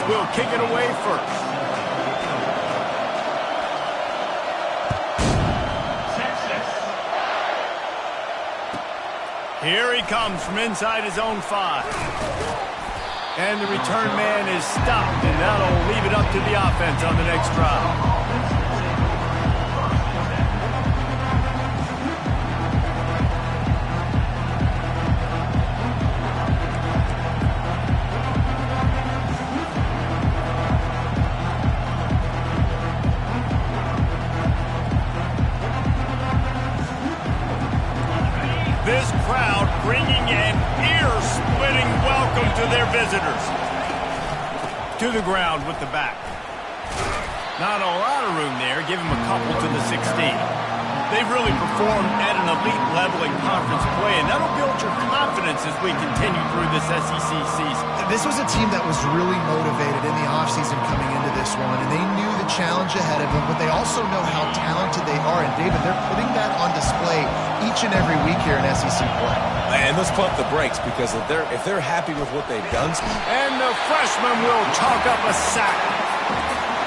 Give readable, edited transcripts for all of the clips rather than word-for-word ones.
will kick it away first. Here he comes from inside his own 5. And the return man is stopped, and that'll leave it up to the offense on the next drive. This crowd bringing an ear-splitting welcome to their visitors. To the ground with the back. Not a lot of room there. Give him a couple to the 16. They've really performed at an elite level in conference play, and that'll build your confidence as we continue through this SEC season. This was a team that was really motivated in the offseason coming into this one, and they knew the challenge ahead of them, but they also know how talented they are. And, David, they're putting that on display each and every week here in SEC play. And let's pump the brakes, because if they're happy with what they've done. And the freshman will chalk up a sack.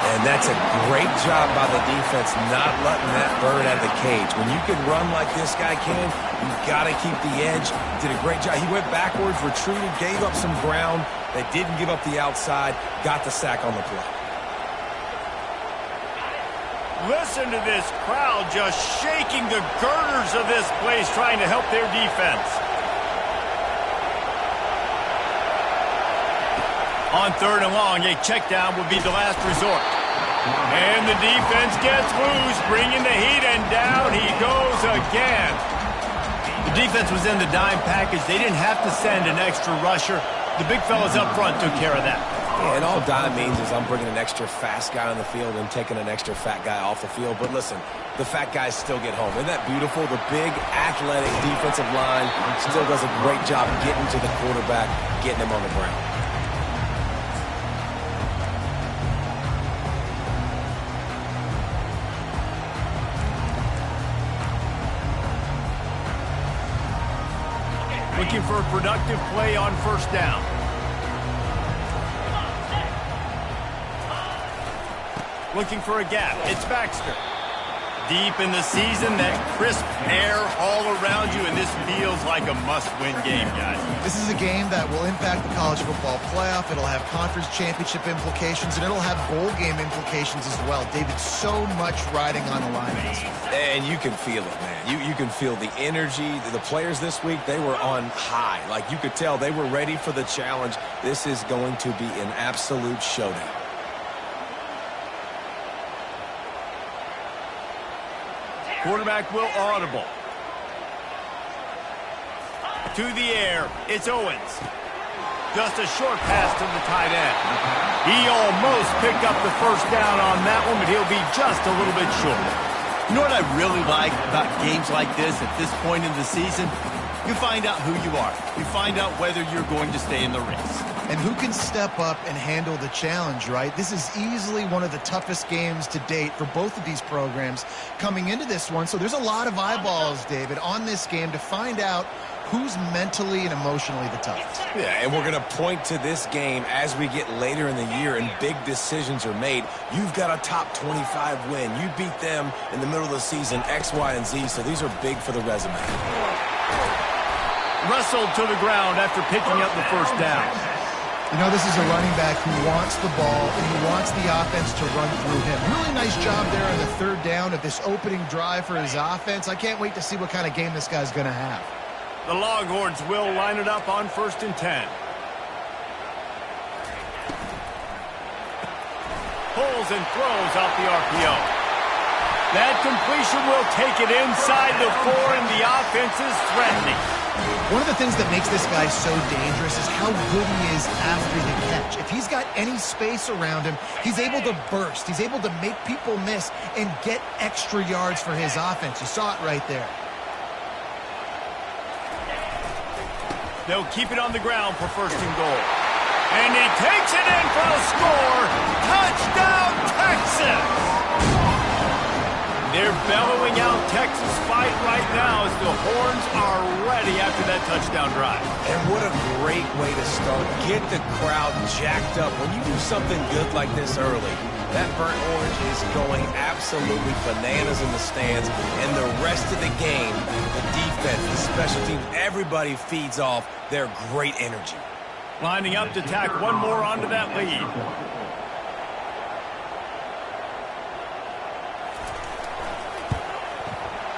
And that's a great job by the defense not letting that bird out of the cage. When you can run like this guy can, you've got to keep the edge. Did a great job. He went backwards, retreated, gave up some ground. They didn't give up the outside, got the sack on the play. Listen to this crowd just shaking the girders of this place, trying to help their defense. On 3rd and long, a check down would be the last resort. And the defense gets loose, bringing the heat, and down he goes again. The defense was in the dime package. They didn't have to send an extra rusher. The big fellas up front took care of that. Yeah, and all dime means is I'm bringing an extra fast guy on the field and taking an extra fat guy off the field. But listen, the fat guys still get home. Isn't that beautiful? The big, athletic defensive line still does a great job getting to the quarterback, getting him on the ground. Looking for a productive play on 1st down. Looking for a gap. It's Baxter. Deep in the season, that crisp air all around you, and this feels like a must-win game, guys. This is a game that will impact the college football playoff. It'll have conference championship implications, and it'll have bowl game implications as well. David, so much riding on the line. And you can feel it, man. You can feel the energy. The players this week, they were on high. Like, you could tell they were ready for the challenge. This is going to be an absolute showdown. Quarterback will audible. To the air, it's Owens. Just a short pass to the tight end. He almost picked up the 1st down on that one, but he'll be just a little bit short. You know what I really like about games like this at this point in the season? You find out who you are. You find out whether you're going to stay in the race. And who can step up and handle the challenge, right? This is easily one of the toughest games to date for both of these programs coming into this one. So there's a lot of eyeballs, David, on this game to find out who's mentally and emotionally the toughest. Yeah, and we're going to point to this game as we get later in the year and big decisions are made. You've got a top 25 win. You beat them in the middle of the season, X, Y, and Z, so these are big for the resume. Wrestled to the ground after picking up the 1st down. You know, this is a running back who wants the ball and he wants the offense to run through him. Really nice job there on the 3rd down of this opening drive for his offense. I can't wait to see what kind of game this guy's going to have. The Longhorns will line it up on 1st and 10. Pulls and throws out the RPO. That completion will take it inside the 4, and the offense is threatening. One of the things that makes this guy so dangerous is how good he is after the catch. If he's got any space around him, he's able to burst. He's able to make people miss and get extra yards for his offense. You saw it right there. They'll keep it on the ground for 1st and goal. And he takes it in for the score. Touchdown, Texas! They're bellowing out Texas fight right now as the horns are ready after that touchdown drive. And what a great way to start. Get the crowd jacked up. When you do something good like this early, that burnt orange is going absolutely bananas in the stands. And the rest of the game, the defense, the special teams, everybody feeds off their great energy. Lining up to tack one more onto that lead.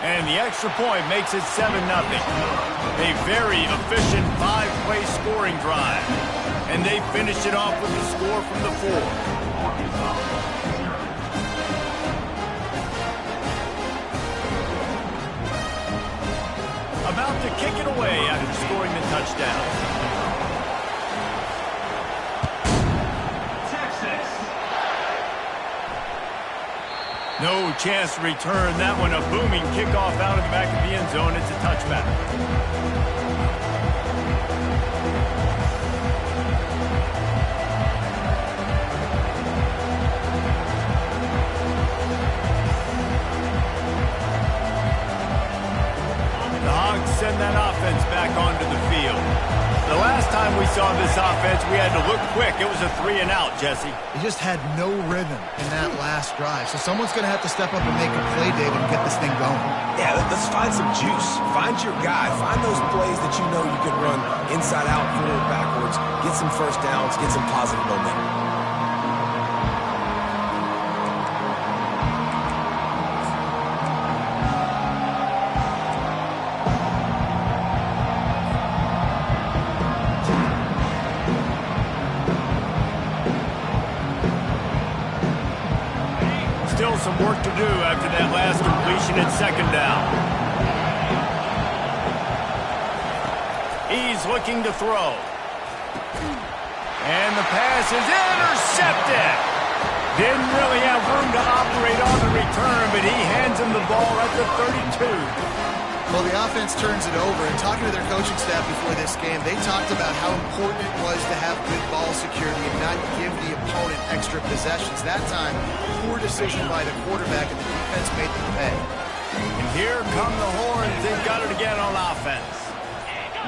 And the extra point makes it 7-0. A very efficient 5-play scoring drive. And they finished it off with a score from the 4. About to kick it away after scoring the touchdown. No chance to return that one. A booming kickoff out of the back of the end zone. It's a touchback. The Hogs send that offense back onto the field. The last time we saw this offense, we had to look quick. It was a 3-and-out, Jesse. He just had no rhythm in that last drive. So someone's going to have to step up and make a play, David, and get this thing going. Yeah, let's find some juice. Find your guy. Find those plays that you know you can run inside out, forward, backwards. Get some first downs. Get some positive momentum. Still some work to do after that last completion at 2nd down. He's looking to throw. And the pass is intercepted. Didn't really have room to operate on the return, but he hands him the ball at the 32. Well, the offense turns it over, and talking to their coaching staff before this game, they talked about how important it was to have good ball security and not give the opponent extra possessions. That time, poor decision by the quarterback, and the defense made them pay. And here come the horns. They've got it again on offense.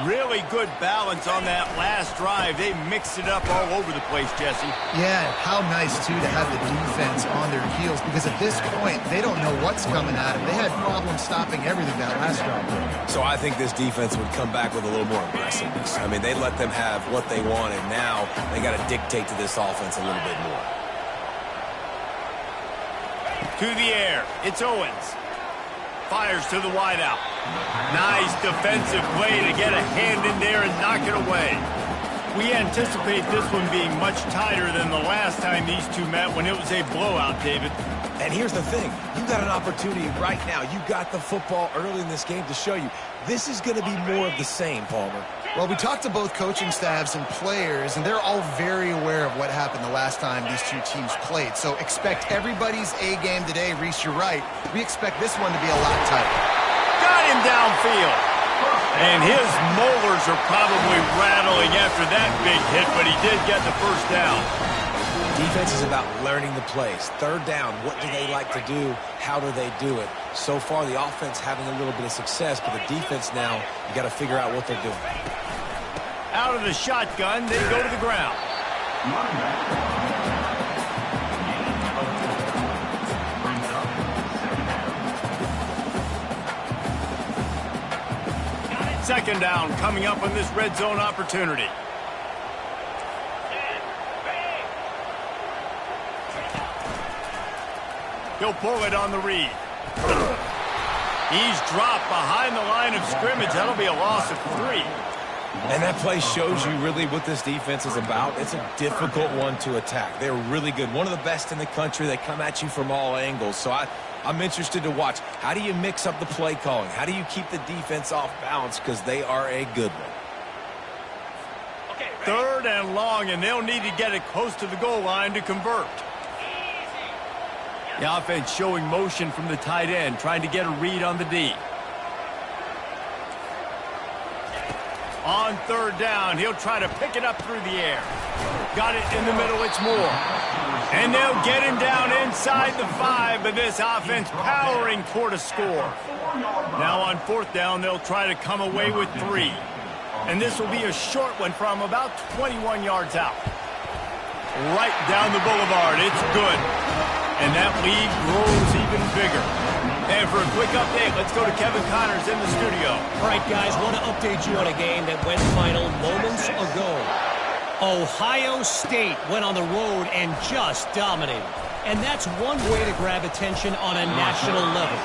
Really good balance on that last drive. They mixed it up all over the place, Jesse. Yeah, how nice, too, to have the defense on their heels, because at this point, they don't know what's coming at them. They had problems stopping everything that last drive. So I think this defense would come back with a little more aggressiveness. I mean, they let them have what they wanted. Now they got to dictate to this offense a little bit more. To the air. It's Owens. Fires to the wideout. Nice defensive play to get a hand in there and knock it away. We anticipate this one being much tighter than the last time these two met when it was a blowout, David. And here's the thing. You got an opportunity right now. You got the football early in this game to show you. This is going to be more of the same, Palmer. Well, we talked to both coaching staffs and players, and they're all very aware of what happened the last time these two teams played. So expect everybody's A game today. Reese, you're right. We expect this one to be a lot tighter. Got him downfield. And his molars are probably rattling after that big hit, but he did get the first down. Defense is about learning the plays. 3rd down, what do they like to do? How do they do it? So far, the offense having a little bit of success, but the defense now, you got to figure out what they're doing. Out of the shotgun, they go to the ground. Second down coming up on this red zone opportunity. He'll pull it on the read. He's dropped behind the line of scrimmage. That'll be a loss of 3. And that play shows you really what this defense is about. It's a difficult one to attack. They're really good. One of the best in the country. They come at you from all angles. So I'm interested to watch. How do you mix up the play calling? How do you keep the defense off balance? Because they are a good one. 3rd and long, and they'll need to get it close to the goal line to convert. The offense showing motion from the tight end, trying to get a read on the D. On 3rd down, he'll try to pick it up through the air. Got it in the middle, it's Moore. And they'll get him down inside the 5, but this offense powering toward a score. Now on 4th down, they'll try to come away with 3. And this will be a short one from about 21 yards out. Right down the boulevard. It's good. And that lead grows even bigger. And for a quick update, let's go to Kevin Connors in the studio. All right, guys, want to update you on a game that went final moments ago. Ohio State went on the road and just dominated. And that's one way to grab attention on a national level.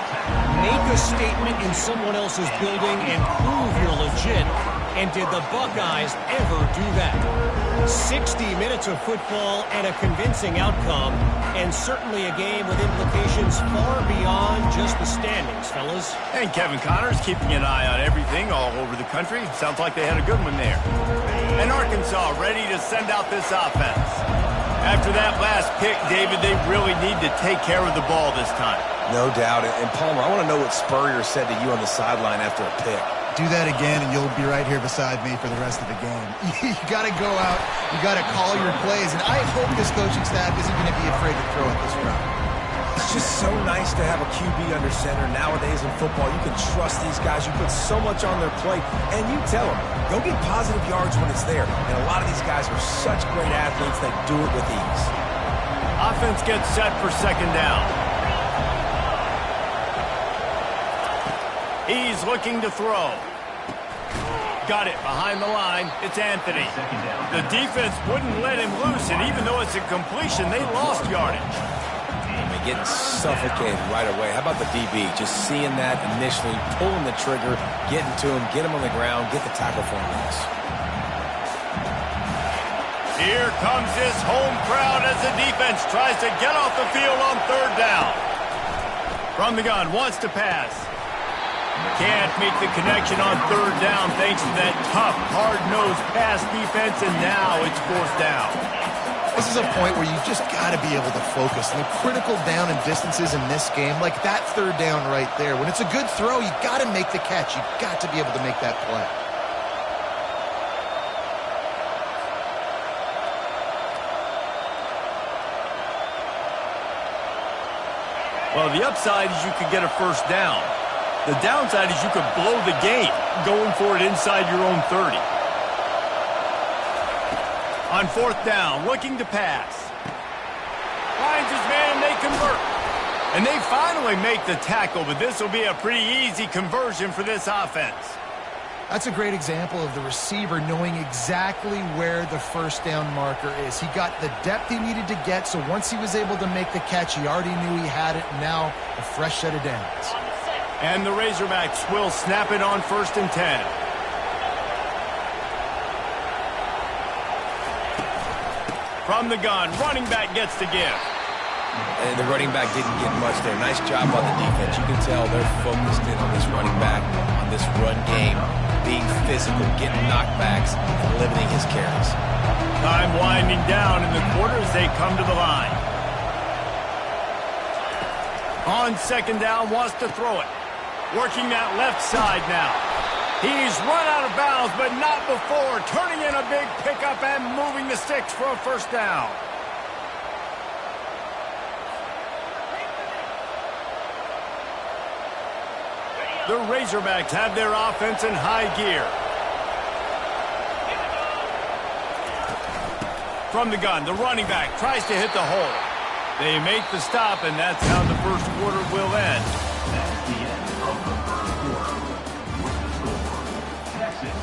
Make a statement in someone else's building and prove you're legit. And did the Buckeyes ever do that? 60 minutes of football and a convincing outcome, and certainly a game with implications far beyond just the standings, fellas. And Kevin Connors keeping an eye on everything all over the country. Sounds like they had a good one there. And Arkansas ready to send out this offense. After that last pick, David, they really need to take care of the ball this time. No doubt. And Palmer, I want to know what Spurrier said to you on the sideline after a pick. Do that again, and you'll be right here beside me for the rest of the game. You got to go out. You got to call your plays, and I hope this coaching staff isn't going to be afraid to throw it this route. It's just so nice to have a QB under center. Nowadays in football, you can trust these guys. You put so much on their plate, and you tell them, go get positive yards when it's there. And a lot of these guys are such great athletes, they do it with ease. Offense gets set for second down. He's looking to throw. Got it behind the line. It's Anthony. The defense wouldn't let him loose, and even though it's a completion, they lost yardage. They're getting suffocated right away. How about the DB? Just seeing that initially, pulling the trigger, getting to him, get him on the ground, get the tackle for him. Here comes this home crowd as the defense tries to get off the field on third down. From the gun, wants to pass. Can't make the connection on third down thanks to that tough, hard-nosed pass defense, and now it's fourth down. This is a point where you just got to be able to focus. And the critical down and distances in this game, like that third down right there, when it's a good throw, you got to make the catch. You got to be able to make that play. Well, the upside is you could get a first down. The downside is you could blow the game going for it inside your own 30. On fourth down, looking to pass. Finds his man, they convert. And they finally make the tackle, but this will be a pretty easy conversion for this offense. That's a great example of the receiver knowing exactly where the first down marker is. He got the depth he needed to get, so once he was able to make the catch, he already knew he had it, and now a fresh set of downs. And the Razorbacks will snap it on 1st and 10. From the gun, running back gets to give. And the running back didn't get much there. Nice job on the defense. You can tell they're focused in on this running back, on this run game, being physical, getting knockbacks, and limiting his carries. Time winding down in the quarter as they come to the line. On second down, wants to throw it. Working that left side now. He's run out of bounds, but not before. Turning in a big pickup and moving the sticks for a first down. The Razorbacks have their offense in high gear. From the gun, the running back tries to hit the hole. They make the stop, and that's how the first quarter will end. That's the end of the first quarter. With the score, Texas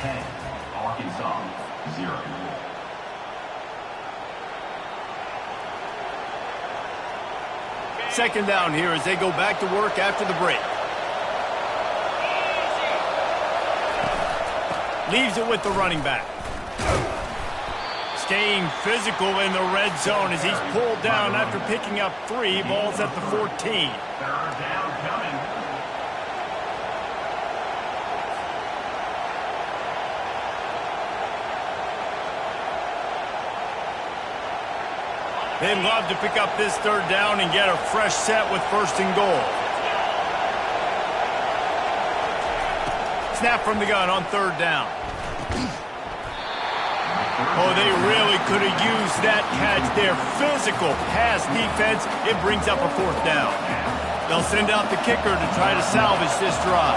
10, Arkansas 0. Second down here as they go back to work after the break. Leaves it with the running back. Staying physical in the red zone as he's pulled down after picking up 3. Ball's at the 14. Third down coming. They'd love to pick up this third down and get a fresh set with 1st and goal. Snap from the gun on third down. Oh, they really could have used that catch there. Physical pass defense. It brings up a fourth down. They'll send out the kicker to try to salvage this drive.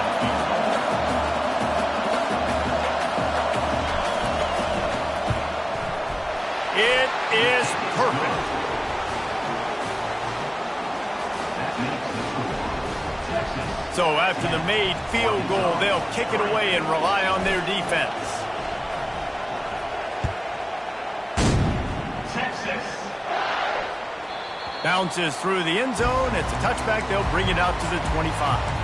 after the made field goal, they'll kick it away and rely on their defense. Texas. Bounces through the end zone. It's a touchback. They'll bring it out to the 25.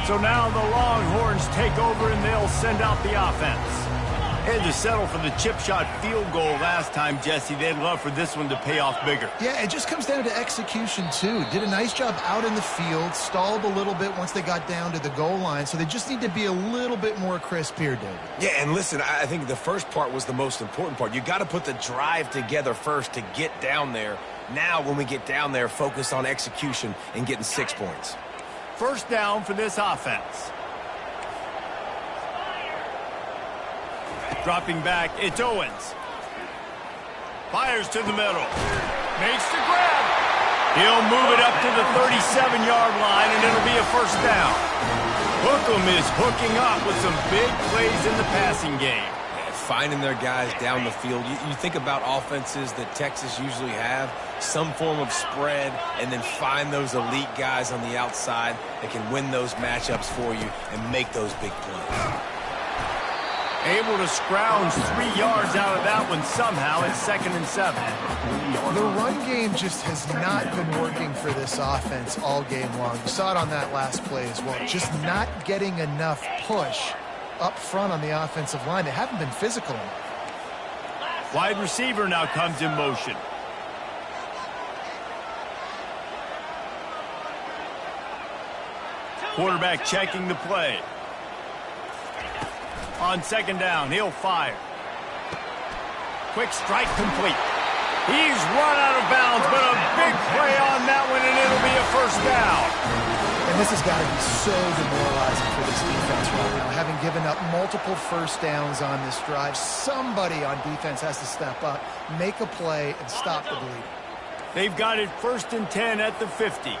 So now the Longhorns take over and they'll send out the offense. Had to settle for the chip shot field goal last time, Jesse. They'd love for this one to pay off bigger. Yeah, it just comes down to execution, too. Did a nice job out in the field, stalled a little bit once they got down to the goal line, so they just need to be a little bit more crisp here, David. Yeah, and listen, I think the first part was the most important part. You got to put the drive together first to get down there. Now, when we get down there, focus on execution and getting 6 points. First down for this offense. Dropping back, it's Owens. Fires to the middle. Makes the grab. He'll move it up to the 37-yard line, and it'll be a first down. Hookem is hooking up with some big plays in the passing game. Finding their guys down the field. You think about offenses that Texas usually have, some form of spread, and then find those elite guys on the outside that can win those matchups for you and make those big plays. Able to scrounge 3 yards out of that one somehow. It's 2nd and 7. The run game just has not been working for this offense all game long. You saw it on that last play as well. Just not getting enough push up front on the offensive line. They haven't been physical enough. Wide receiver now comes in motion. Quarterback checking the play. On 2nd down, he'll fire. Quick strike complete. He's run out of bounds, but a big play on that one, and it'll be a first down. And this has got to be so demoralizing for this defense right now. Having given up multiple first downs on this drive, somebody on defense has to step up, make a play, and stop the bleeding. They've got it 1st and 10 at the 50.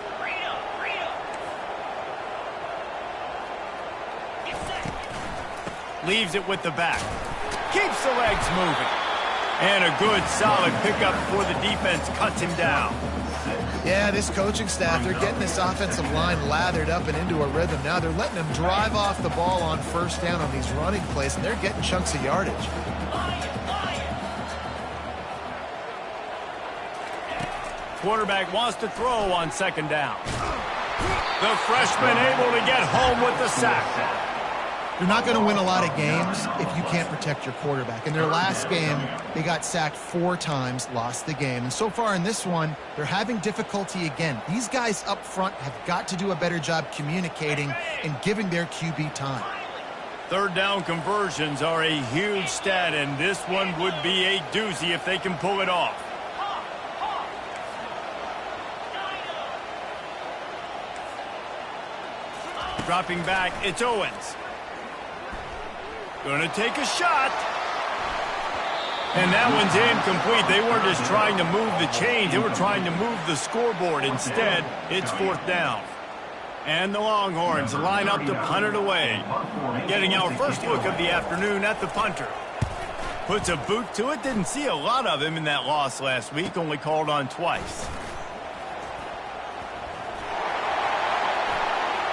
Leaves it with the back. Keeps the legs moving. And a good, solid pickup before the defense cuts him down. Yeah, this coaching staff, they're getting this offensive line lathered up and into a rhythm now. They're letting them drive off the ball on first down on these running plays, and they're getting chunks of yardage. Quarterback wants to throw on 2nd down. The freshman able to get home with the sack. You're not going to win a lot of games if you can't protect your quarterback. In their last game, they got sacked 4 times, lost the game. And so far in this one, they're having difficulty again. These guys up front have got to do a better job communicating and giving their QB time. 3rd down conversions are a huge stat, and this one would be a doozy if they can pull it off. Dropping back, it's Owens. Going to take a shot. And that one's incomplete. They weren't just trying to move the chains. They were trying to move the scoreboard. Instead, it's 4th down. And the Longhorns line up to punt it away. Getting our first look of the afternoon at the punter. Puts a boot to it. Didn't see a lot of him in that loss last week. Only called on twice.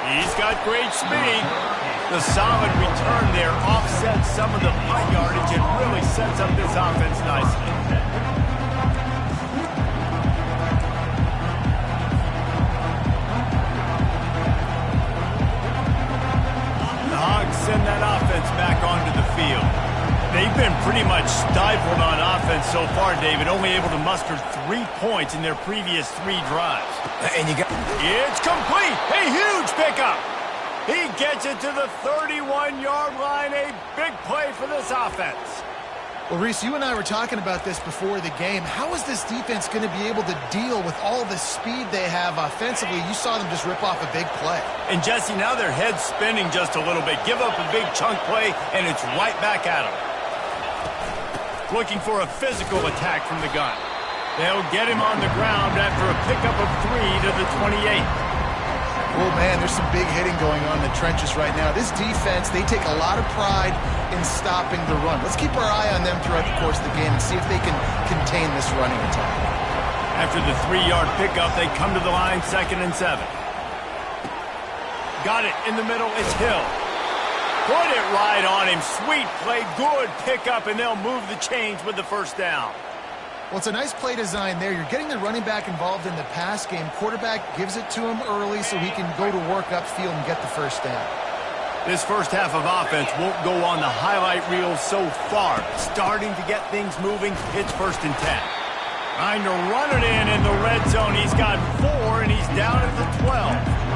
He's got great speed. The solid return there offsets some of the punt yardage and really sets up this offense nicely. The Hogs send that offense back onto the field. They've been pretty much stifled on offense so far, David, only able to muster 3 points in their previous 3 drives. And you got... It's complete! A huge pickup! He gets it to the 31-yard line. A big play for this offense. Well, Reese, you and I were talking about this before the game. How is this defense going to be able to deal with all the speed they have offensively? You saw them just rip off a big play. And, Jesse, now their head's spinning just a little bit. Give up a big chunk play, and it's right back at them. Looking for a physical attack from the gun. They'll get him on the ground after a pickup of 3 to the 28. Oh, man, there's some big hitting going on in the trenches right now. This defense, they take a lot of pride in stopping the run. Let's keep our eye on them throughout the course of the game and see if they can contain this running attack. After the 3-yard pickup, they come to the line, 2nd and 7. Got it in the middle. It's Hill. Put it right on him. Sweet play. Good pickup, and they'll move the chains with the first down. Well, it's a nice play design there. You're getting the running back involved in the pass game. Quarterback gives it to him early so he can go to work upfield and get the first down. This first half of offense won't go on the highlight reel so far. Starting to get things moving. It's 1st and 10. Trying to run it in the red zone. He's got 4, and he's down at the 12.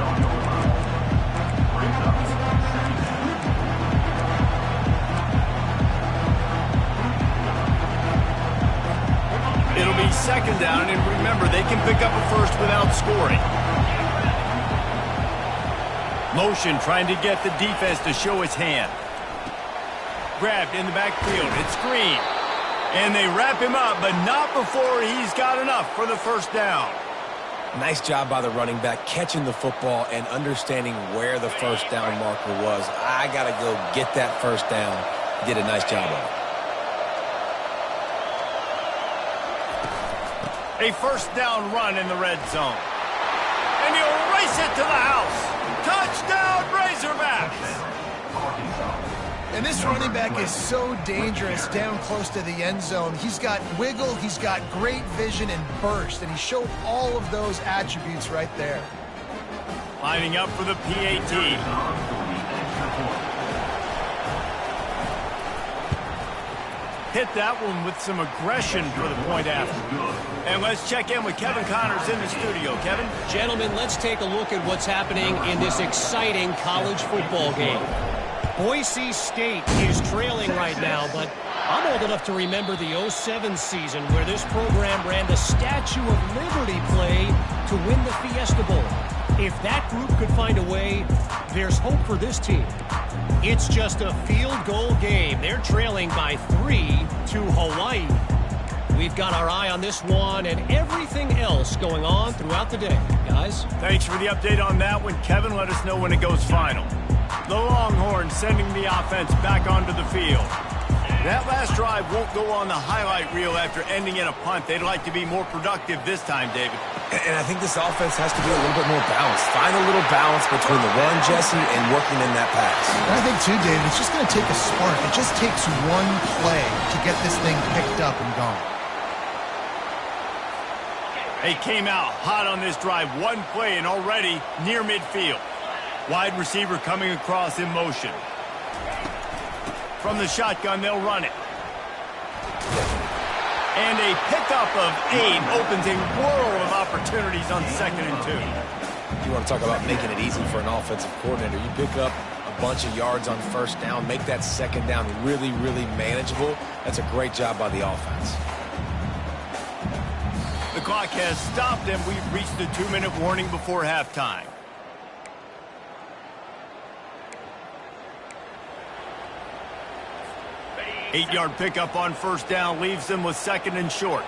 It'll be 2nd down, and remember, they can pick up a first without scoring. Motion trying to get the defense to show its hand. Grabbed in the backfield. It's Green. And they wrap him up, but not before he's got enough for the first down. Nice job by the running back catching the football and understanding where the first down marker was. I got to go get that first down. He did a nice job of it. A first down run in the red zone. And he'll race it to the house. Touchdown, Razorbacks! And this running back is so dangerous down close to the end zone. He's got wiggle, he's got great vision and burst, and he showed all of those attributes right there. Lining up for the PAT. Hit that one with some aggression for the point after. And let's check in with Kevin Connors in the studio. Kevin? Gentlemen, let's take a look at what's happening in this exciting college football game. Boise State is trailing right now, but I'm old enough to remember the 07 season where this program ran the Statue of Liberty play to win the Fiesta Bowl. If that group could find a way, there's hope for this team. It's just a field goal game. They're trailing by 3 to Hawaii. We've got our eye on this one and everything else going on throughout the day. Guys? Thanks for the update on that one, Kevin. Let us know when it goes final. The Longhorns sending the offense back onto the field. That last drive won't go on the highlight reel after ending in a punt. They'd like to be more productive this time, David. And I think this offense has to be a little bit more balanced. Find a little balance between the run, Jesse, and working in that pass. And I think, too, David, it's just going to take a spark. It just takes one play to get this thing picked up and gone. They came out hot on this drive. One play and already near midfield. Wide receiver coming across in motion. From the shotgun, they'll run it. And a pickup of 8 opens a world of opportunities on 2nd and 2. You want to talk about making it easy for an offensive coordinator. You pick up a bunch of yards on first down, make that 2nd down really, really manageable. That's a great job by the offense. The clock has stopped, and we've reached the 2-minute warning before halftime. Eight-yard pickup on first down leaves them with 2nd and short.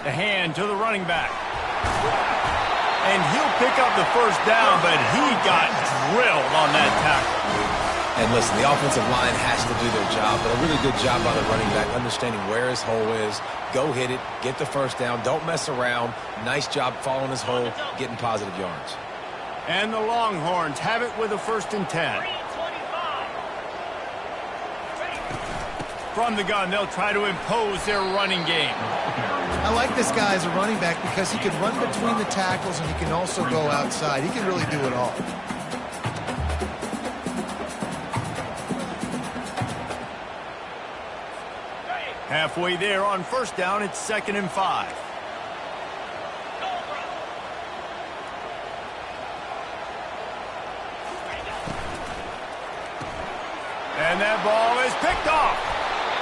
The hand to the running back. And he'll pick up the first down, but he got drilled on that tackle. And listen, the offensive line has to do their job, but a really good job by the running back, understanding where his hole is. Go hit it, get the first down, don't mess around. Nice job following his hole, getting positive yards. And the Longhorns have it with a 1st and 10. From the gun, they'll try to impose their running game. I like this guy as a running back because he can run between the tackles and he can also go outside. He can really do it all. Halfway there on first down, it's 2nd and 5. And that ball is picked off.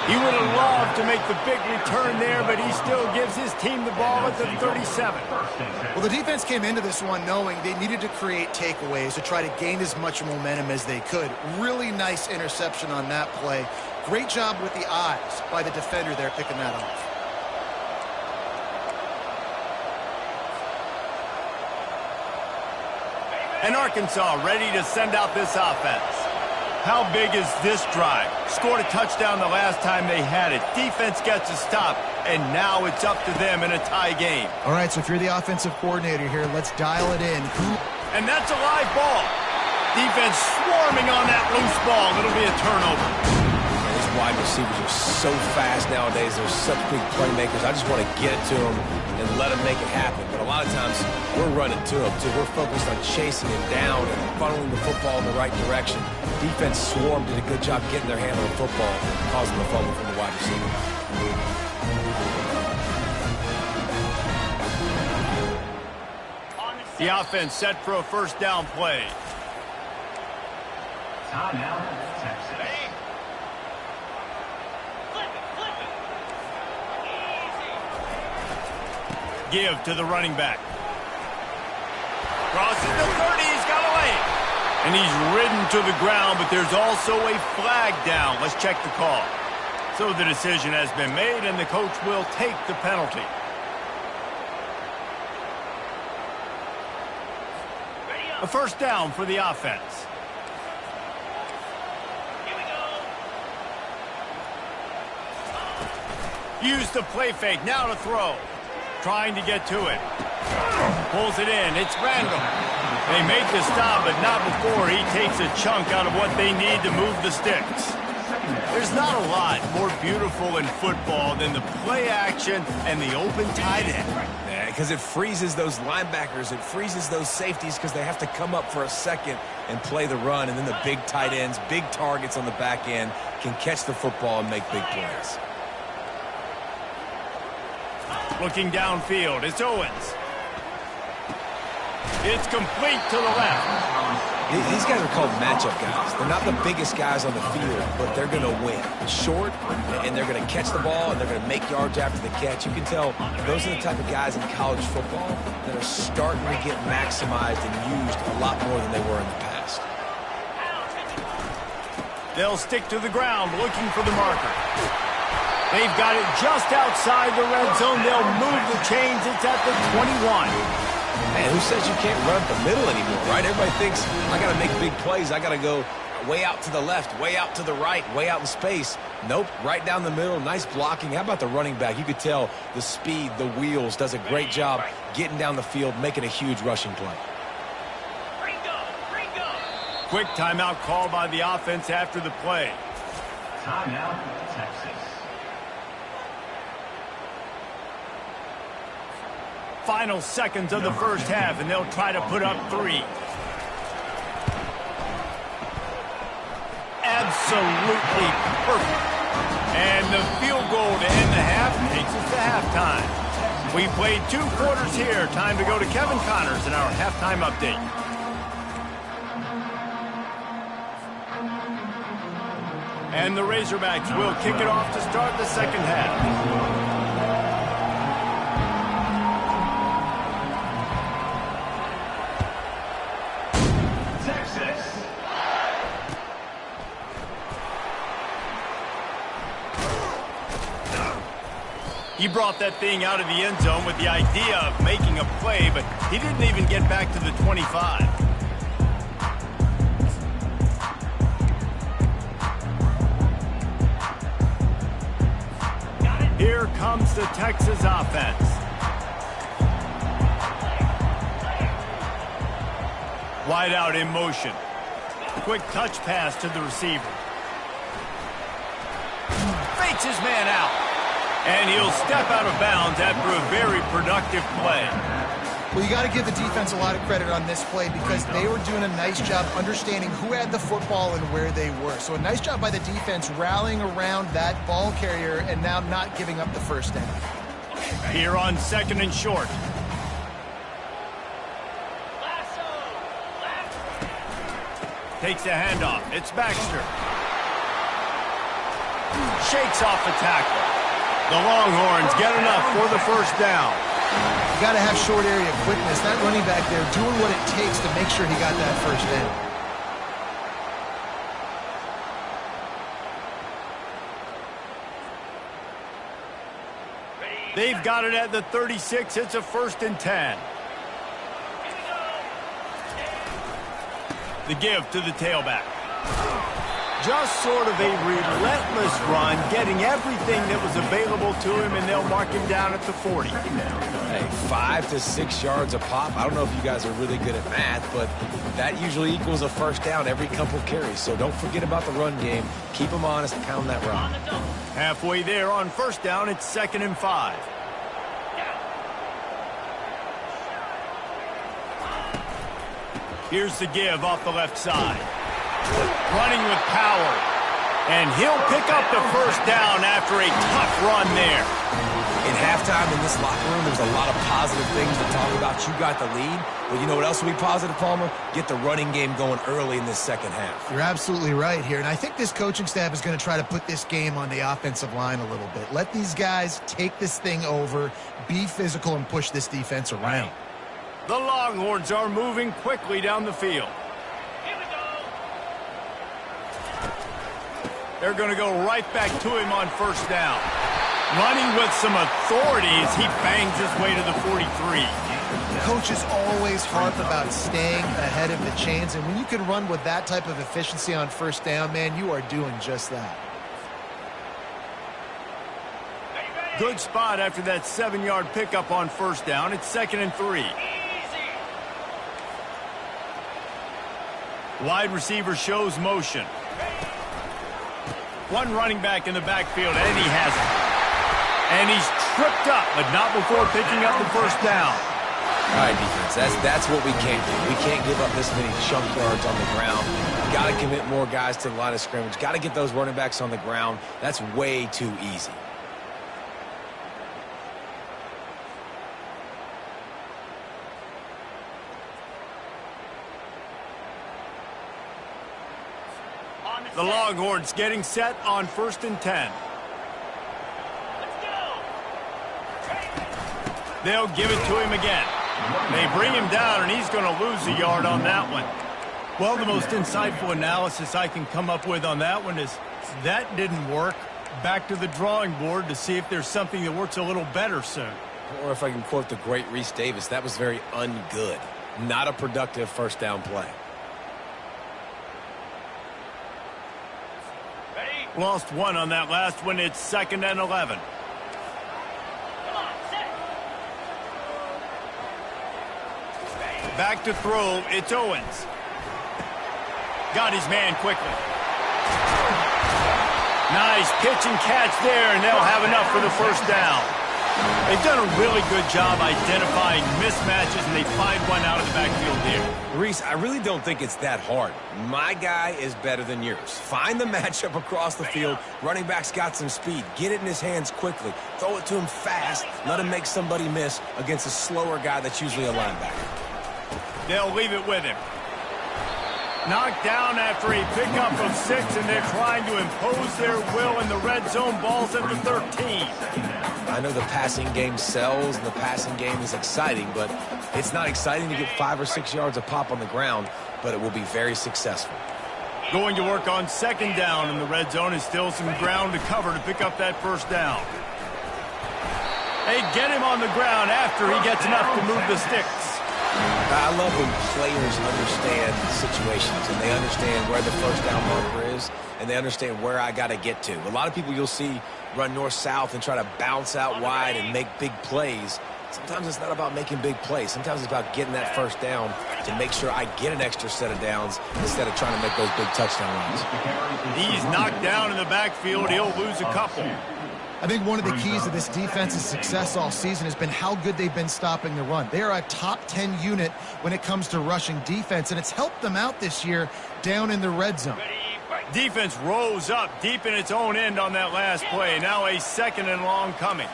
He would have loved to make the big return there, but he still gives his team the ball at the 37. Well, the defense came into this one knowing they needed to create takeaways to try to gain as much momentum as they could. Really nice interception on that play. Great job with the eyes by the defender there picking that off. And Arkansas ready to send out this offense. How big is this drive? Scored a touchdown the last time they had it. Defense gets a stop, and now it's up to them in a tie game. All right, so if you're the offensive coordinator here, let's dial it in. And that's a live ball. Defense swarming on that loose ball. It'll be a turnover. These wide receivers are so fast nowadays. They're such big playmakers. I just want to get it to them and let them make it happen. But a lot of times, we're running to them, too. We're focused on chasing him down and funneling the football in the right direction. Defense swarm did a good job getting their hand on the football, causing the fumble from the wide receiver. The offense set for a first down play. Timeout, Texas. Give to the running back. Crosses the 30, he's got away. And he's ridden to the ground, but there's also a flag down. Let's check the call. So the decision has been made, and the coach will take the penalty. A first down for the offense. Use the play fake, now to throw. Trying to get to it. Pulls it in, it's Randall. They make the stop, but not before he takes a chunk out of what they need to move the sticks. There's not a lot more beautiful in football than the play action and the open tight end. Yeah, because it freezes those linebackers. It freezes those safeties because they have to come up for a second and play the run. And then the big tight ends, big targets on the back end can catch the football and make big plays. Looking downfield, it's Owens. It's complete to the left. These guys are called matchup guys. They're not the biggest guys on the field, but they're going to win. Short, and they're going to catch the ball, and they're going to make yards after the catch. You can tell those are the type of guys in college football that are starting to get maximized and used a lot more than they were in the past. They'll stick to the ground looking for the marker. They've got it just outside the red zone. They'll move the chains. It's at the 21. Man, who says you can't run up the middle anymore, right? Everybody thinks, I got to make big plays. I got to go way out to the left, way out to the right, way out in space. Nope, right down the middle. Nice blocking. How about the running back? You could tell the speed, the wheels, does a great job getting down the field, making a huge rushing play. Quick timeout call by the offense after the play. Timeout, Texas. Final seconds of the first half, and they'll try to put up 3. Absolutely perfect. And the field goal to end the half takes us to halftime. We played 2 quarters here. Time to go to Kevin Connors in our halftime update. And the Razorbacks will kick it off to start the second half. He brought that thing out of the end zone with the idea of making a play, but he didn't even get back to the 25. Here comes the Texas offense. Wide out in motion. Quick touch pass to the receiver. Fakes his man out. And he'll step out of bounds after a very productive play. Well, you got to give the defense a lot of credit on this play because they were doing a nice job understanding who had the football and where they were. So a nice job by the defense rallying around that ball carrier and now not giving up the first down. Here on 2nd and short. Takes the handoff. It's Baxter. Shakes off the tackle. The Longhorns get enough for the first down. You got to have short area quickness. That running back there doing what it takes to make sure he got that first down. They've got it at the 36. It's a 1st and 10. The give to the tailback. Just sort of a relentless run, getting everything that was available to him, and they'll mark him down at the 40. Hey, 5 to 6 yards a pop. I don't know if you guys are really good at math, but that usually equals a first down every couple carries. So don't forget about the run game. Keep them honest, pound that rock. Halfway there on first down, it's 2nd and 5. Here's the give off the left side. Running with power. And he'll pick up the first down after a tough run there. In halftime in this locker room, there's a lot of positive things to talk about. You got the lead, but you know what else will be positive, Palmer? Get the running game going early in this second half. You're absolutely right here, and I think this coaching staff is going to try to put this game on the offensive line a little bit. Let these guys take this thing over, be physical, and push this defense around. The Longhorns are moving quickly down the field. They're going to go right back to him on first down. Running with some authority as he bangs his way to the 43. Coaches always harp about staying ahead of the chains, and when you can run with that type of efficiency on first down, man, you are doing just that. Good spot after that 7-yard pickup on first down. It's 2nd and 3. Wide receiver shows motion. One running back in the backfield, and he has it. And he's tripped up, but not before picking up the first down. All right, defense, that's what we can't do. We can't give up this many chunk yards on the ground. Got to commit more guys to the line of scrimmage. Got to get those running backs on the ground. That's way too easy. The Longhorns getting set on 1st and 10. They'll give it to him again. They bring him down, and he's going to lose a yard on that one. Well, the most insightful analysis I can come up with on that one is that didn't work. Back to the drawing board to see if there's something that works a little better soon. Or if I can quote the great Reese Davis, that was very ungood. Not a productive first down play. Lost one on that last one. It's 2nd and 11. Back to throw. It's Owens. Got his man quickly. Nice pitch and catch there, and they'll have enough for the first down. They've done a really good job identifying mismatches, and they find one out of the backfield here. Reese, I really don't think it's that hard. My guy is better than yours. Find the matchup across the field. Running back's got some speed. Get it in his hands quickly. Throw it to him fast. Let him make somebody miss against a slower guy that's usually a linebacker. They'll leave it with him. Knocked down after a pickup of 6, and they're trying to impose their will in the red zone. Ball's at the 13. I know the passing game sells and the passing game is exciting, but it's not exciting to get 5 or 6 yards a pop on the ground, but it will be very successful. Going to work on 2nd down in the red zone is still some ground to cover to pick up that first down. They get him on the ground after he gets enough to move the sticks. I love when players understand situations and they understand where the first down marker is and they understand where I got to get to. A lot of people you'll see run north-south and try to bounce out wide and make big plays. Sometimes it's not about making big plays. Sometimes it's about getting that first down to make sure I get an extra set of downs instead of trying to make those big touchdown runs. He's knocked down in the backfield. He'll lose a couple. I think one of the keys to this defense's success all season has been how good they've been stopping the run. They are a top 10 unit when it comes to rushing defense, and it's helped them out this year down in the red zone. Defense rose up deep in its own end on that last play. Now a 2nd and long coming.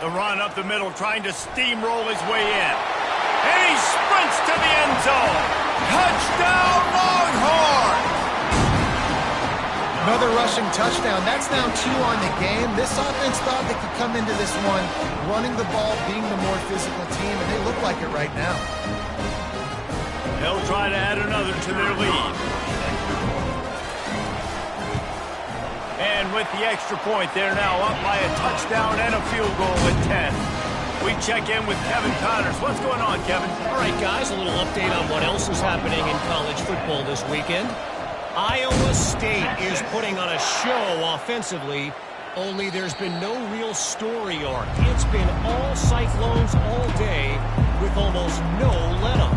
The run up the middle, trying to steamroll his way in. And he sprints to the end zone. Touchdown, Longhorns! Another rushing touchdown. That's now 2 on the game. This offense thought they could come into this one running the ball, being the more physical team, and they look like it right now. They'll try to add another to their lead. And with the extra point, they're now up by a touchdown and a field goal at 10. We check in with Kevin Connors. What's going on, Kevin? All right, guys, a little update on what else is happening in college football this weekend. Iowa State is putting on a show offensively, only there's been no real story arc. It's been all Cyclones all day with almost no let-up.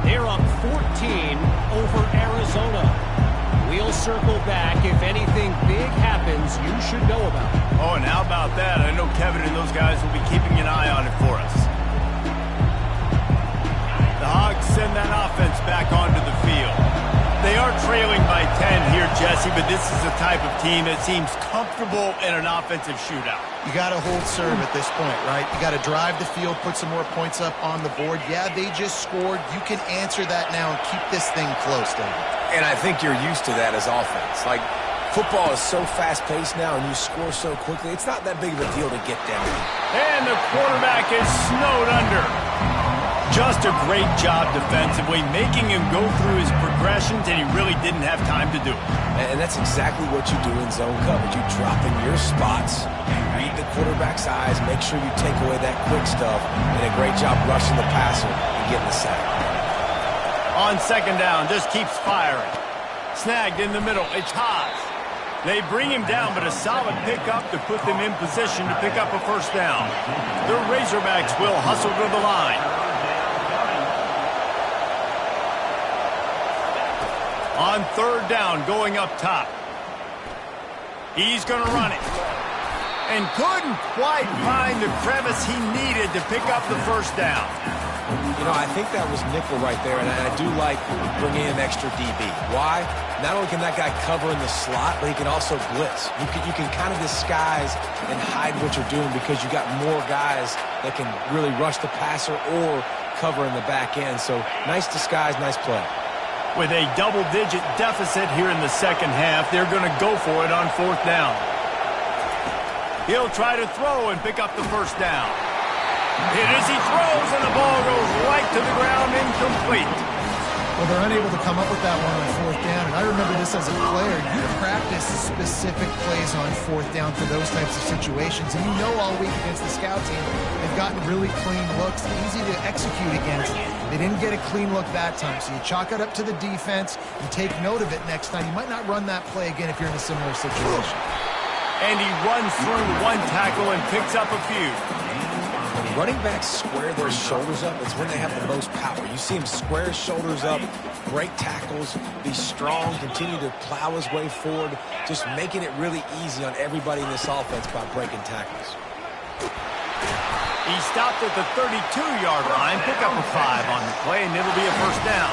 They're up 14 over Arizona. We'll circle back if anything big happens you should know about. Oh, and how about that? I know Kevin and those guys will be keeping an eye on it for us. The Hogs send that offense back onto the field. They are trailing by 10 here, Jesse, but this is the type of team that seems comfortable in an offensive shootout. You got to hold serve at this point, right? You got to drive the field, put some more points up on the board. Yeah, they just scored. You can answer that now and keep this thing close, David. And I think you're used to that as offense. Like, football is so fast-paced now and you score so quickly, it's not that big of a deal to get down. And the quarterback is snowed under. Just a great job defensively, making him go through his progressions, and he really didn't have time to do it. And that's exactly what you do in zone coverage. You drop in your spots, you read the quarterback's eyes, make sure you take away that quick stuff, and a great job rushing the passer and getting the sack. On second down, just keeps firing. Snagged in the middle, it's Haas. They bring him down, but a solid pickup to put them in position to pick up a first down. The Razorbacks will hustle to the line. On third down, going up top. He's going to run it. And couldn't quite find the crevice he needed to pick up the first down. You know, I think that was nickel right there, and I do like bringing in extra DB. Why? Not only can that guy cover in the slot, but he can also blitz. You can kind of disguise and hide what you're doing because you got more guys that can really rush the passer or cover in the back end. So nice disguise, nice play. With a double-digit deficit here in the second half, they're going to go for it on fourth down. He'll try to throw and pick up the first down. It is, he throws, and the ball goes right to the ground, incomplete. Well, they're unable to come up with that one on fourth down, and I remember this as a player. You practice specific plays on fourth down for those types of situations, and you know all week against the scout team, they've gotten really clean looks, easy to execute against. They didn't get a clean look that time, so you chalk it up to the defense. You take note of it next time. You might not run that play again if you're in a similar situation. And he runs through one tackle and picks up a few. When running backs square their shoulders up, it's when they have the most power. You see him square his shoulders up, break tackles, be strong, continue to plow his way forward, just making it really easy on everybody in this offense by breaking tackles. He stopped at the 32-yard line, pick up a 5 on the play, and it'll be a first down.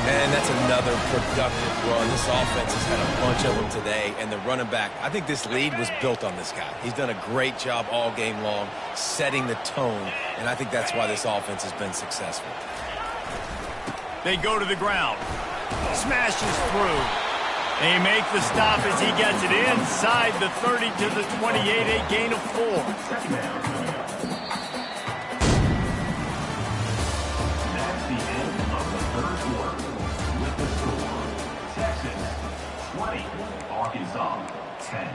And that's another productive run. This offense has had a bunch of them today, and the running back, I think this lead was built on this guy. He's done a great job all game long, setting the tone, and I think that's why this offense has been successful. They go to the ground. Smashes through. They make the stop as he gets it inside the 30 to the 28, a gain of 4. Arkansas 10.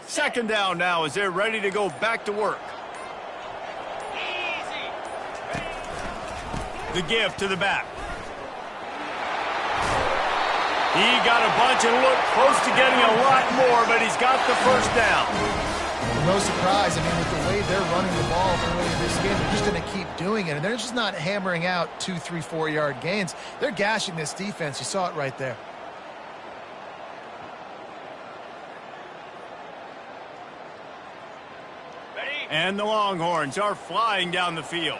Second down now as they're ready to go back to work. The give to the back. He got a bunch and looked close to getting a lot more, but he's got the first down. No surprise. I mean, with the way they're running the ball early in this game, they're just going to keep doing it. And they're just not hammering out 2, 3, 4-yard gains. They're gashing this defense. You saw it right there. And the Longhorns are flying down the field.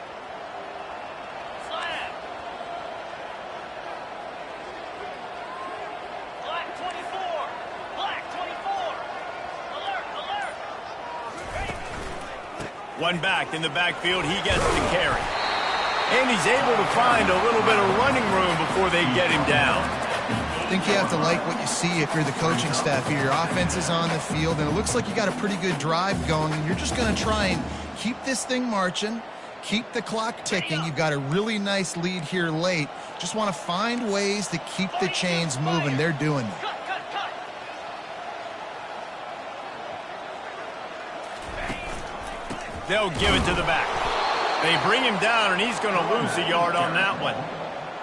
One back in the backfield, he gets the carry. And he's able to find a little bit of running room before they get him down. I think you have to like what you see if you're the coaching staff here. Your offense is on the field, and it looks like you got a pretty good drive going, and you're just going to try and keep this thing marching, keep the clock ticking. You've got a really nice lead here late. Just want to find ways to keep the chains moving. They're doing that. They'll give it to the back. They bring him down, and he's going to lose a yard on that one.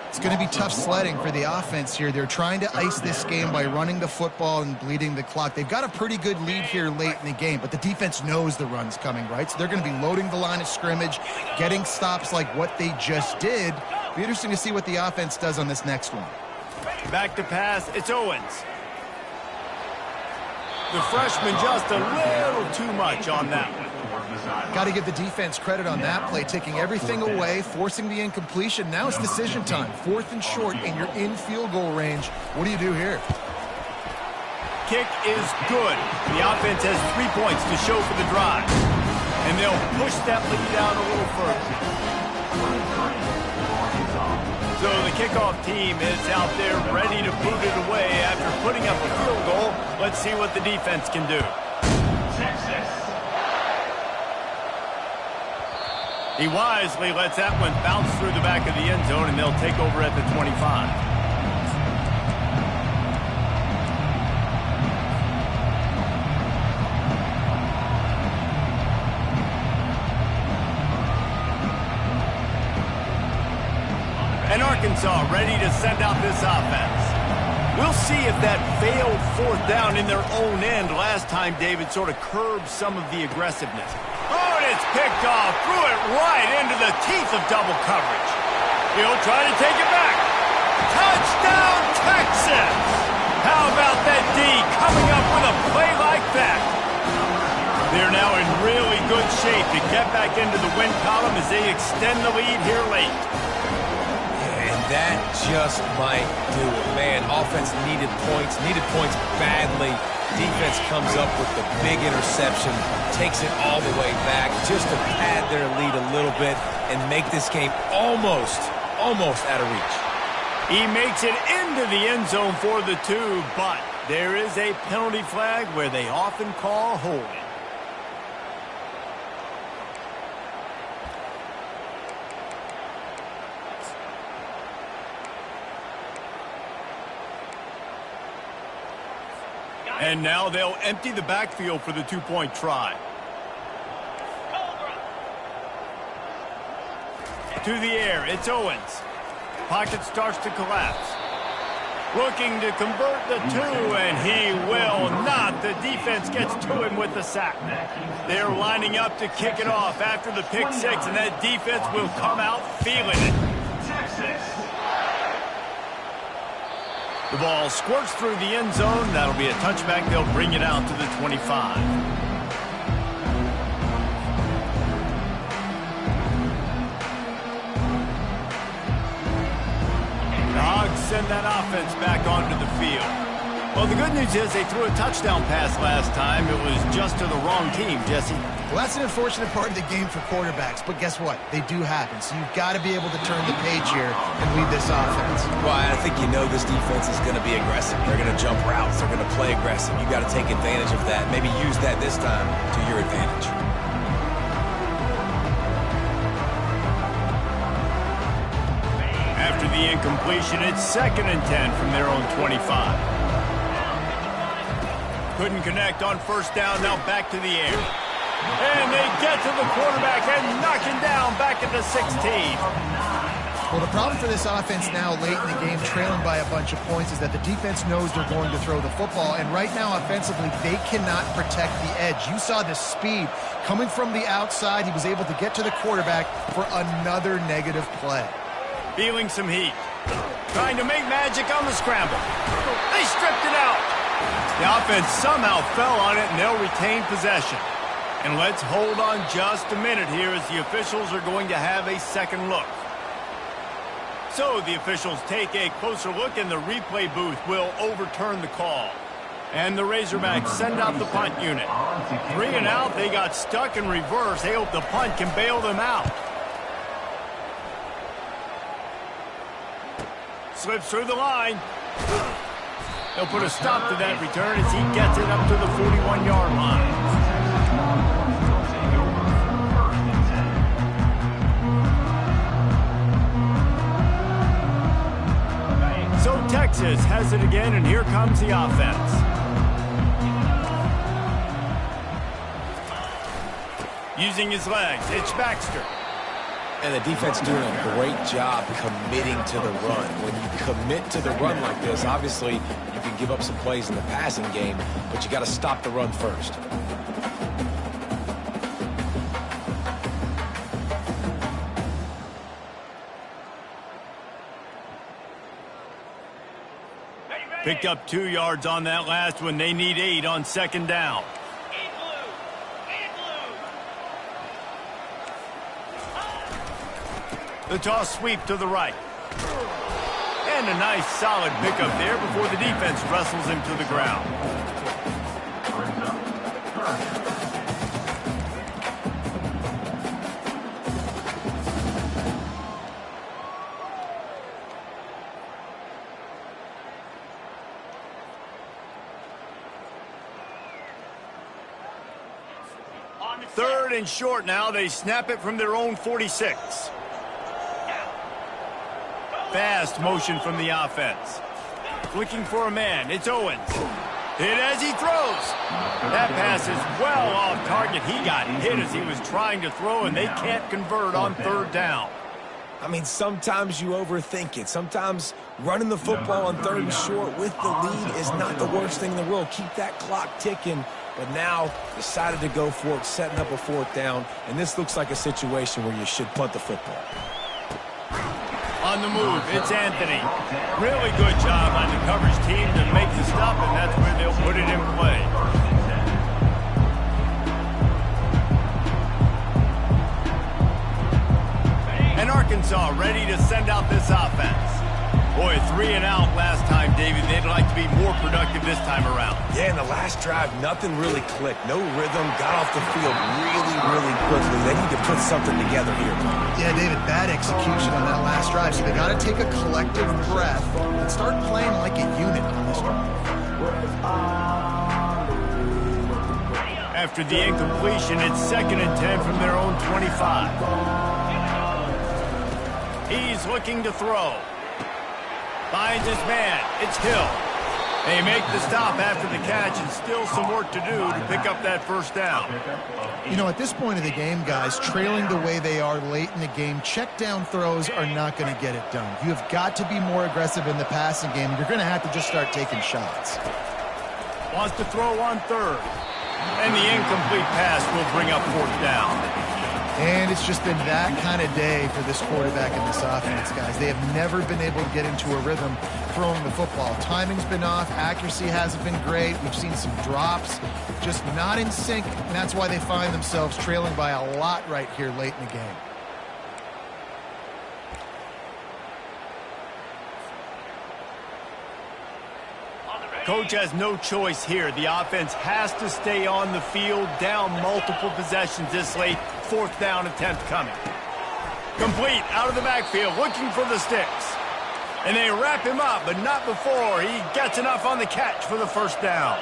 It's going to be tough sledding for the offense here. They're trying to ice this game by running the football and bleeding the clock. They've got a pretty good lead here late in the game, but the defense knows the run's coming, right? So they're going to be loading the line of scrimmage, getting stops like what they just did. It'll be interesting to see what the offense does on this next one. Back to pass, it's Owens. The freshman just a little too much on that one. Got to give the defense credit on that play, taking everything away, forcing the incompletion. Now it's decision time. 4th and short, and you're in field goal range. What do you do here? Kick is good. The offense has 3 points to show for the drive. And they'll push that lead out a little further. So the kickoff team is out there ready to boot it away after putting up a field goal. Let's see what the defense can do. He wisely lets that one bounce through the back of the end zone, and they'll take over at the 25. And Arkansas ready to send out this offense. We'll see if that failed 4th down in their own end last time, David, sort of curbed some of the aggressiveness. Oh, and it's picked off. Threw it right into the teeth of double coverage. He'll try to take it back. Touchdown, Texas! How about that D coming up with a play like that? They're now in really good shape to get back into the win column as they extend the lead here late. And that just might do it. Man, offense needed points badly. Defense comes up with the big interception, takes it all the way back just to pad their lead a little bit and make this game almost out of reach. He makes it into the end zone for the 2, but there is a penalty flag where they often call holding. And now they'll empty the backfield for the 2-point try. To the air, it's Owens. Pocket starts to collapse. Looking to convert the 2, and he will not. The defense gets to him with the sack. They're lining up to kick it off after the pick 6, and that defense will come out feeling it. The ball squirts through the end zone. That'll be a touchback. They'll bring it out to the 25. The Hogs send that offense back onto the field. Well, the good news is they threw a touchdown pass last time. It was just to the wrong team, Jesse. Well, that's an unfortunate part of the game for quarterbacks, but guess what? They do happen, so you've got to be able to turn the page here and lead this offense. Well, I think you know this defense is going to be aggressive. They're going to jump routes. They're going to play aggressive. You got to take advantage of that. Maybe use that this time to your advantage. After the incompletion, it's 2nd and 10 from their own 25. Couldn't connect on 1st down, now back to the air. And they get to the quarterback and knock him down back at the 16. Well, the problem for this offense now late in the game, trailing by a bunch of points, is that the defense knows they're going to throw the football. And right now, offensively, they cannot protect the edge. You saw the speed coming from the outside. He was able to get to the quarterback for another negative play. Feeling some heat. Trying to make magic on the scramble. They stripped it out. The offense somehow fell on it, and they'll retain possession. And let's hold on just a minute here as the officials are going to have a second look. So the officials take a closer look, and the replay booth will overturn the call. And the Razorbacks send out the punt unit. 3 and out, they got stuck in reverse. They hope the punt can bail them out. Slips through the line. They'll put a stop to that return as he gets it up to the 41-yard line. Texas has it again, and here comes the offense. Using his legs, it's Baxter. And the defense doing a great job committing to the run. When you commit to the run like this, obviously you can give up some plays in the passing game, but you got to stop the run first. Picked up 2 yards on that last one. They need 8 on second down. The toss sweep to the right. And a nice solid pickup there before the defense wrestles him to the ground. Third and short now. They snap it from their own 46. Fast motion from the offense. Looking for a man. It's Owens. Hit as he throws. That pass is well off target. He got hit as he was trying to throw, and they can't convert on third down. I mean, sometimes you overthink it. Sometimes running the football on third and short with the lead is not the worst thing in the world. Keep that clock ticking. But now decided to go for it, setting up a fourth down. And this looks like a situation where you should punt the football. On the move, it's Anthony. Really good job on the coverage team to make the stop, and that's where they'll put it in play. And Arkansas ready to send out this offense. Boy, 3 and out last time, David. They'd like to be more productive this time around. Yeah, in the last drive, nothing really clicked. No rhythm, got off the field really quickly. They need to put something together here. Yeah, David, bad execution on that last drive. So they got to take a collective breath and start playing like a unit on this drive. After the incompletion, it's 2nd and 10 from their own 25. He's looking to throw. Finds his man. It's Hill. They make the stop after the catch, and still some work to do to pick up that first down. You know, at this point of the game, guys, trailing the way they are late in the game, check down throws are not going to get it done. You have got to be more aggressive in the passing game. You're going to have to just start taking shots. Wants to throw on third. And the incomplete pass will bring up fourth down. And it's just been that kind of day for this quarterback and this offense, guys. They have never been able to get into a rhythm throwing the football. Timing's been off. Accuracy hasn't been great. We've seen some drops, just not in sync, and that's why they find themselves trailing by a lot right here late in the game. Coach has no choice here. The offense has to stay on the field, down multiple possessions this late. Fourth down attempt coming. Complete out of the backfield, looking for the sticks. And they wrap him up, but not before he gets enough on the catch for the first down.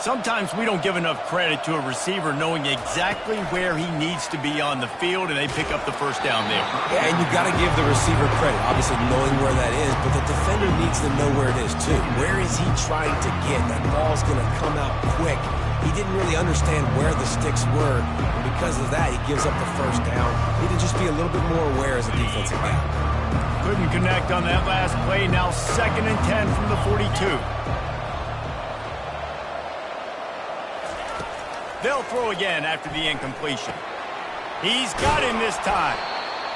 Sometimes we don't give enough credit to a receiver knowing exactly where he needs to be on the field, and they pick up the first down there. Yeah, and you've got to give the receiver credit, obviously knowing where that is, but the defender needs to know where it is too. Where is he trying to get? That ball's going to come out quick. He didn't really understand where the sticks were, and because of that, he gives up the first down. Need to just be a little bit more aware as a defensive guy. Couldn't connect on that last play. Now 2nd and 10 from the 42. They'll throw again after the incompletion. He's got him this time.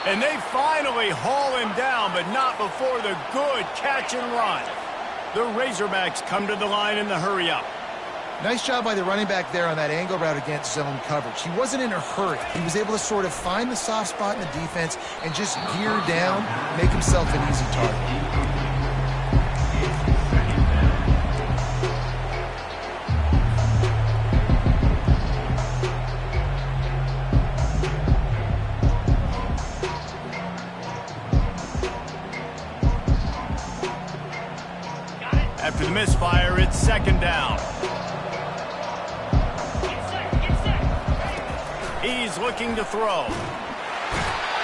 And they finally haul him down, but not before the good catch and run. The Razorbacks come to the line in the hurry-up. Nice job by the running back there on that angle route against zone coverage. He wasn't in a hurry. He was able to sort of find the soft spot in the defense and just gear down, make himself an easy target. After the misfire, it's 2nd down. He's looking to throw.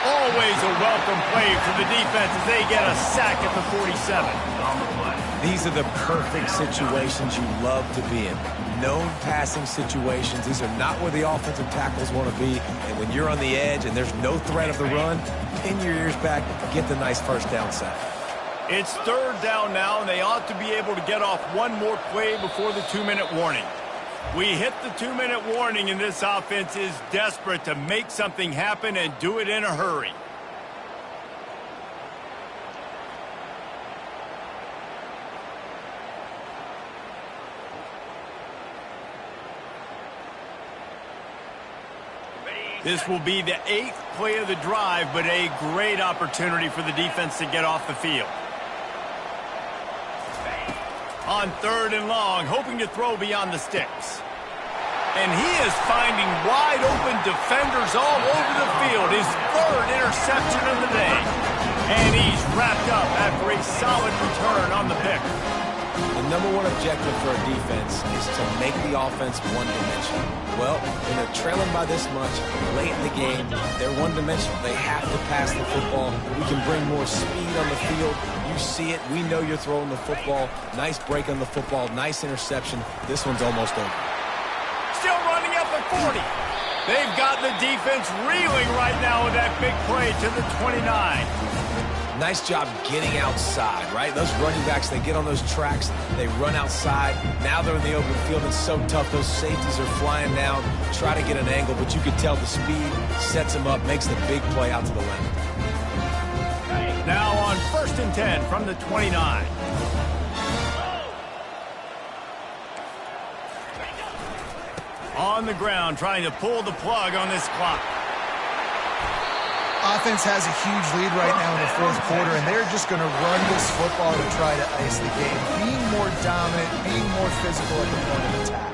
Always a welcome play for the defense as they get a sack at the 47. These are the perfect situations you love to be in. Known passing situations. These are not where the offensive tackles want to be. And when you're on the edge and there's no threat of the run, pin your ears back, get the nice first down sack. It's third down now, and they ought to be able to get off one more play before the 2-minute warning. We hit the 2-minute warning, and this offense is desperate to make something happen and do it in a hurry. This will be the 8th play of the drive, but a great opportunity for the defense to get off the field. On 3rd and long, hoping to throw beyond the sticks. And he is finding wide-open defenders all over the field. His 3rd interception of the day. And he's wrapped up after a solid return on the pick. The number one objective for a defense is to make the offense one-dimensional. Well, when they're trailing by this much, late in the game, they're one-dimensional. They have to pass the football. We can bring more speed on the field. You see it. We know you're throwing the football. Nice break on the football. Nice interception. This one's almost over. Still running up at 40. They've got the defense reeling right now with that big play to the 29. Nice job getting outside, right? Those running backs, they get on those tracks, they run outside. Now they're in the open field. It's so tough. Those safeties are flying down, try to get an angle, but you can tell the speed sets them up, makes the big play out to the left. Now on 1st and 10 from the 29. On the ground, trying to pull the plug on this clock. Offense has a huge lead right now in the 4th quarter, and they're just going to run this football to try to ice the game. Being more dominant, being more physical at the point of attack.